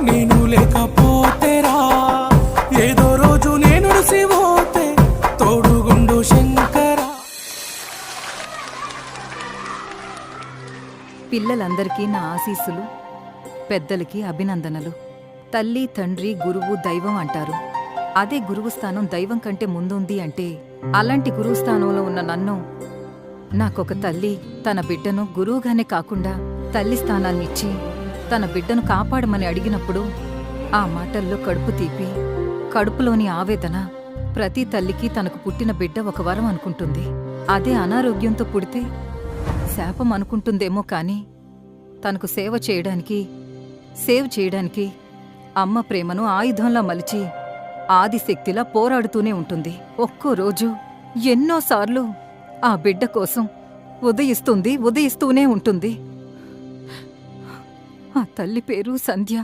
నేను లేకపోతేరా ఏదో రోజు నేను పోతే తోడుగుండు శంకర. పిల్లలందరికీ నా ఆశీస్సులు, పెద్దలకి అభినందనలు. తల్లి, తండ్రి, గురువు, దైవం అంటారు. అదే గురువు స్థానం దైవం కంటే ముందుంది అంటే, అలాంటి గురువు స్థానంలో ఉన్న నన్ను నాకొక తల్లి తన బిడ్డను గురువుగానే కాకుండా తల్లి స్థానాన్నిచ్చి తన బిడ్డను కాపాడమని అడిగినప్పుడు ఆ మాటల్లో కడుపు తీపి, కడుపులోని ఆవేదన. ప్రతి తల్లికి తనకు పుట్టిన బిడ్డ ఒక వరం అనుకుంటుంది. అదే అనారోగ్యంతో పుడితే శాపం అనుకుంటుందేమో కాని తనకు సేవ్ చేయడానికి అమ్మ ప్రేమను ఆయుధంలా మలిచి ఆదిశక్తిలా పోరాడుతూనే ఉంటుంది. ఒక్కో రోజు ఎన్నోసార్లు ఆ బిడ్డ కోసం ఉదయిస్తూనే ఉంటుంది. ఆ తల్లి పేరు సంధ్య.